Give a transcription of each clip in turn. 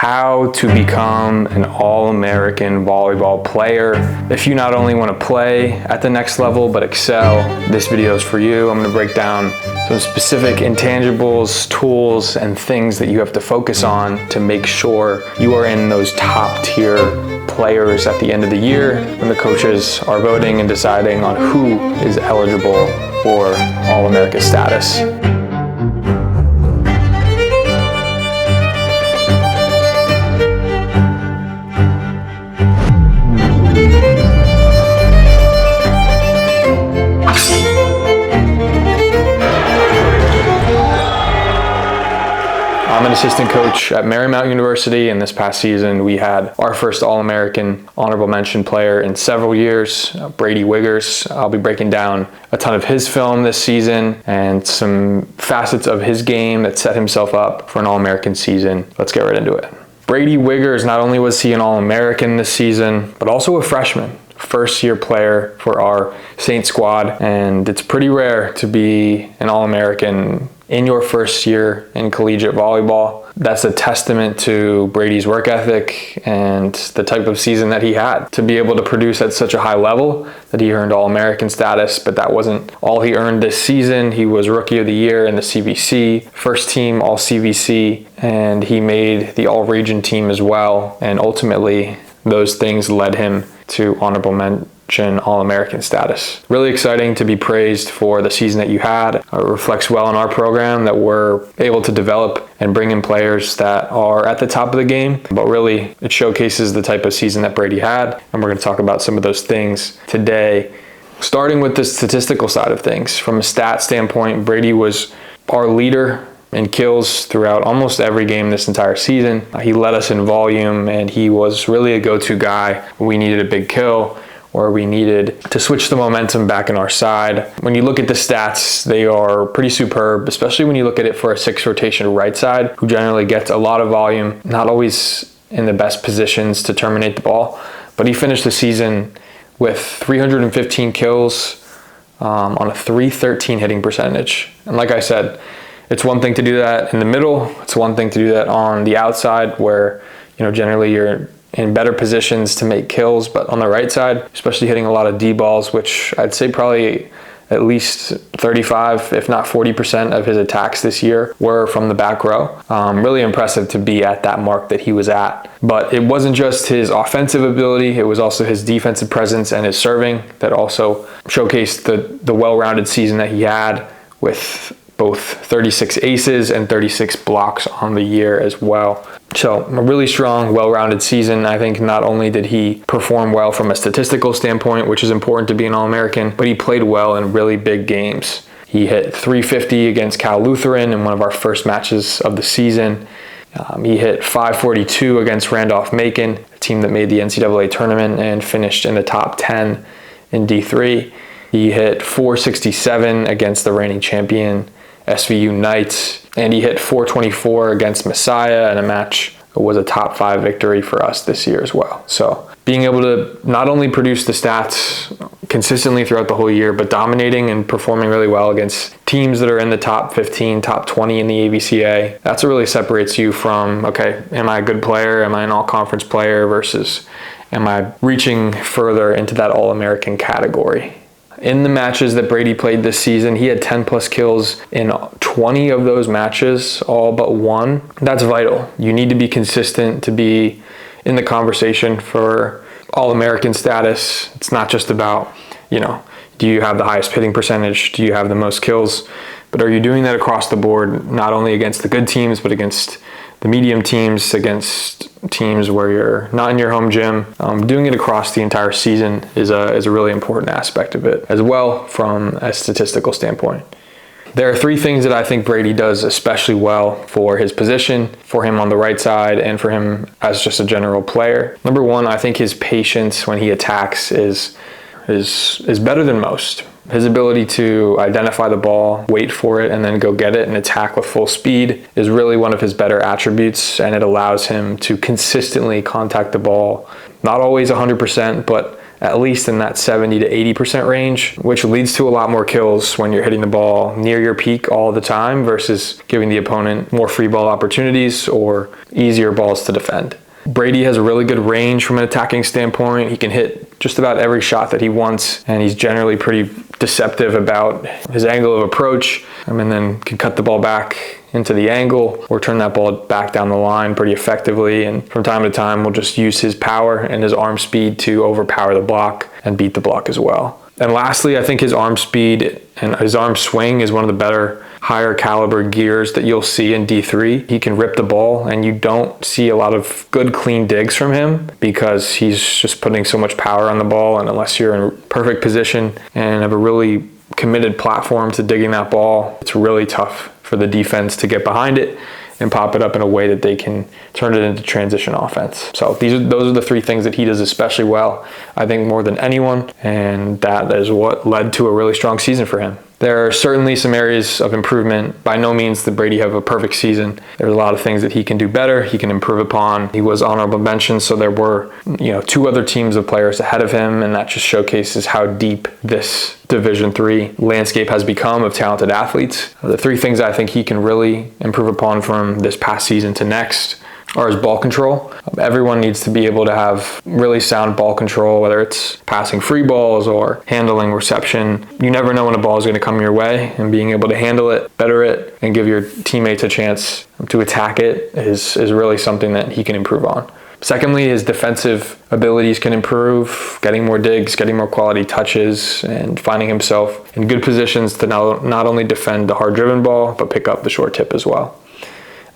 how to become an All-American volleyball player. If you not only want to play at the next level, but excel, this video is for you. I'm going to break down some specific intangibles, tools, and things that you have to focus on to make sure you are in those top tier players at the end of the year when the coaches are voting and deciding on who is eligible for All-America status. I'm an assistant coach at Marymount University, and this past season we had our first All-American honorable mention player in several years, Brady Wiggers. I'll be breaking down a ton of his film this season and some facets of his game that set himself up for an All-American season. Let's get right into it. Brady Wiggers, not only was he an All-American this season, but also a freshman. First-year player for our Saint squad, and it's pretty rare to be an All-American in your first year in collegiate volleyball. That's a testament to Brady's work ethic and the type of season that he had to be able to produce at such a high level that he earned All-American status. But that wasn't all he earned this season. He was Rookie of the Year in the CVC, first team All-CVC, and he made the All-Region team as well. And ultimately, those things led him to honorable mention All-American status. Really exciting to be praised for the season that you had. It reflects well in our program that we're able to develop and bring in players that are at the top of the game, but really it showcases the type of season that Brady had, and we're going to talk about some of those things today. Starting with the statistical side of things. From a stat standpoint, Brady was our leader in kills throughout almost every game this entire season. He led us in volume, and he was really a go-to guy when we needed a big kill or we needed to switch the momentum back in our side. When you look at the stats, they are pretty superb, especially when you look at it for a 6 rotation right side, who generally gets a lot of volume, not always in the best positions to terminate the ball. But he finished the season with 315 kills on a .313 hitting percentage. And like I said, it's one thing to do that in the middle. It's one thing to do that on the outside where, generally you're in better positions to make kills, but on the right side, especially hitting a lot of D balls, which I'd say probably at least 35, if not 40% of his attacks this year were from the back row. Really impressive to be at that mark that he was at. But it wasn't just his offensive ability, it was also his defensive presence and his serving that also showcased the well-rounded season that he had, with both 36 aces and 36 blocks on the year as well. So a really strong, well-rounded season. I think not only did he perform well from a statistical standpoint, which is important to be an All-American, but he played well in really big games. He hit 350 against Cal Lutheran in one of our first matches of the season. He hit 542 against Randolph-Macon, a team that made the NCAA tournament and finished in the top 10 in D3. He hit 467 against the reigning champion SVU Knights, and he hit 424 against Messiah in a match that was a top 5 victory for us this year as well. So being able to not only produce the stats consistently throughout the whole year, but dominating and performing really well against teams that are in the top 15, top 20 in the AVCA, that's what really separates you from, okay, am I a good player? Am I an all-conference player? Versus am I reaching further into that All-American category? In the matches that Brady played this season, he had 10 plus kills in 20 of those matches, all but one. That's vital. You need to be consistent to be in the conversation for All-American status. It's not just about, do you have the highest hitting percentage? Do you have the most kills? But are you doing that across the board, not only against the good teams, but against the medium teams, against teams where you're not in your home gym? Doing it across the entire season is a really important aspect of it as well from a statistical standpoint. There are 3 things that I think Brady does especially well for his position, for him on the right side, and for him as just a general player. Number 1, I think his patience when he attacks is better than most. His ability to identify the ball, wait for it, and then go get it and attack with full speed is really one of his better attributes, and it allows him to consistently contact the ball. Not always 100%, but at least in that 70 to 80% range, which leads to a lot more kills when you're hitting the ball near your peak all the time versus giving the opponent more free ball opportunities or easier balls to defend. Brady has a really good range from an attacking standpoint. He can hit just about every shot that he wants, and he's generally pretty deceptive about his angle of approach, and then can cut the ball back into the angle or turn that ball back down the line pretty effectively. And from time to time, will just use his power and his arm speed to overpower the block and beat the block as well. And lastly, I think his arm speed and his arm swing is one of the better, higher caliber gears that you'll see in D3. He can rip the ball, and you don't see a lot of good clean digs from him because he's just putting so much power on the ball. And unless you're in perfect position and have a really committed platform to digging that ball, it's really tough for the defense to get behind it and pop it up in a way that they can turn it into transition offense. So those are the three things that he does especially well, I think, more than anyone, and that is what led to a really strong season for him. There are certainly some areas of improvement. By no means did Brady have a perfect season. There's a lot of things that he can do better, he can improve upon. He was honorable mention, so there were, two other teams of players ahead of him, and that just showcases how deep this Division III landscape has become of talented athletes. The three things I think he can really improve upon from this past season to next are his ball control. Everyone needs to be able to have really sound ball control, whether it's passing free balls or handling reception. You never know when a ball is going to come your way, and being able to handle it, better it, and give your teammates a chance to attack it is really something that he can improve on. Secondly, his defensive abilities can improve, getting more digs, getting more quality touches, and finding himself in good positions to not only defend the hard-driven ball, but pick up the short tip as well.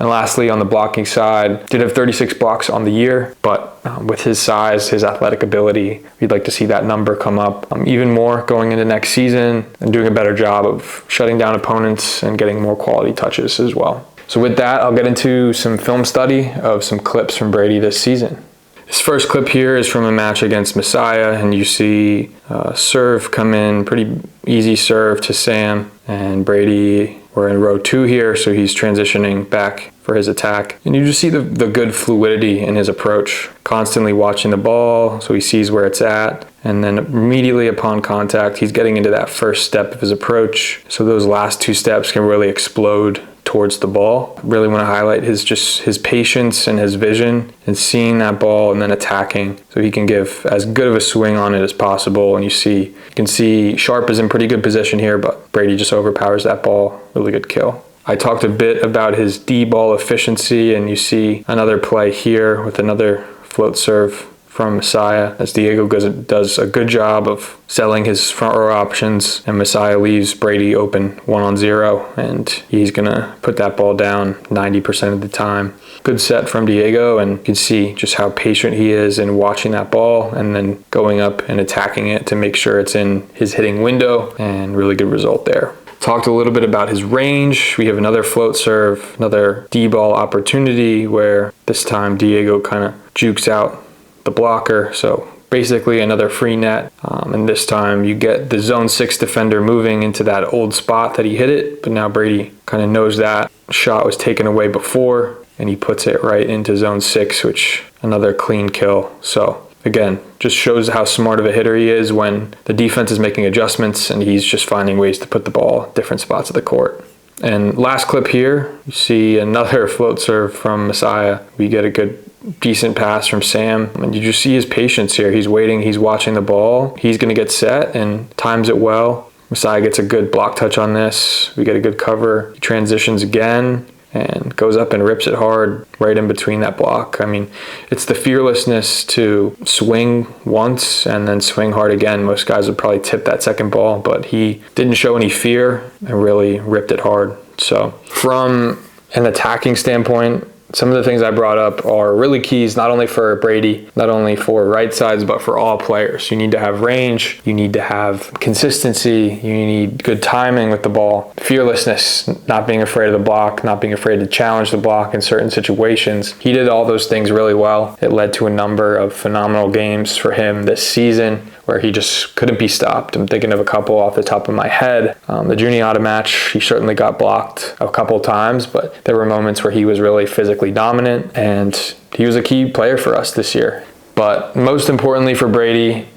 And lastly, on the blocking side, did have 36 blocks on the year, but with his size, his athletic ability, we'd like to see that number come up even more going into next season and doing a better job of shutting down opponents and getting more quality touches as well. So with that, I'll get into some film study of some clips from Brady this season. This first clip here is from a match against Messiah, and you see serve come in, pretty easy serve to Sam, and Brady, we're in row 2 here, so he's transitioning back for his attack. And you just see the good fluidity in his approach, constantly watching the ball so he sees where it's at. And then immediately upon contact, he's getting into that first step of his approach. So those last 2 steps can really explode towards the ball. I really want to highlight his patience and his vision and seeing that ball and then attacking so he can give as good of a swing on it as possible. And you can see Sharp is in pretty good position here, but Brady just overpowers that ball. Really good kill. I talked a bit about his D-ball efficiency, and you see another play here with another float serve from Messiah as Diego does a good job of selling his front row options, and Messiah leaves Brady open 1-on-0, and he's gonna put that ball down 90% of the time. Good set from Diego, and you can see just how patient he is in watching that ball and then going up and attacking it to make sure it's in his hitting window, and really good result there. Talked a little bit about his range. We have another float serve, another D-ball opportunity where this time Diego kind of jukes out the blocker, so basically another free net, and this time you get the zone 6 defender moving into that old spot that he hit it, but now Brady kind of knows that shot was taken away before, and he puts it right into zone 6, which another clean kill. So again, just shows how smart of a hitter he is when the defense is making adjustments and he's just finding ways to put the ball at different spots of the court. And last clip here, you see another float serve from Messiah. We get a decent pass from Sam, and you just see his patience here. He's waiting, he's watching the ball, he's going to get set and times it well. Messiah gets a good block touch on this. We get a good cover. He transitions again and goes up and rips it hard right in between that block. I mean, it's the fearlessness to swing once and then swing hard again. Most guys would probably tip that second ball, but he didn't show any fear and really ripped it hard. So from an attacking standpoint, some of the things I brought up are really keys, not only for Brady, not only for right sides, but for all players. You need to have range, you need to have consistency, you need good timing with the ball, fearlessness, not being afraid of the block, not being afraid to challenge the block in certain situations. He did all those things really well. It led to a number of phenomenal games for him this season where he just couldn't be stopped. I'm thinking of a couple off the top of my head. The Juniata match, he certainly got blocked a couple times, but there were moments where he was really physically dominant, and he was a key player for us this year. But most importantly for Brady,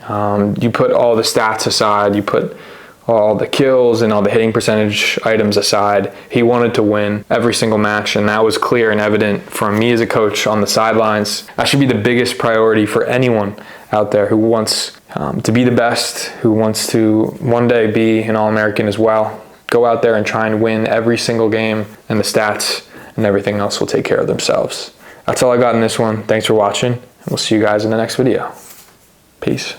you put all the stats aside, you put all the kills and all the hitting percentage items aside, he wanted to win every single match, and that was clear and evident from me as a coach on the sidelines. That should be the biggest priority for anyone out there who wants to be the best, who wants to one day be an All-American as well. Go out there and try and win every single game, and the stats and everything else will take care of themselves. That's all I got in this one. Thanks for watching, and we'll see you guys in the next video. Peace.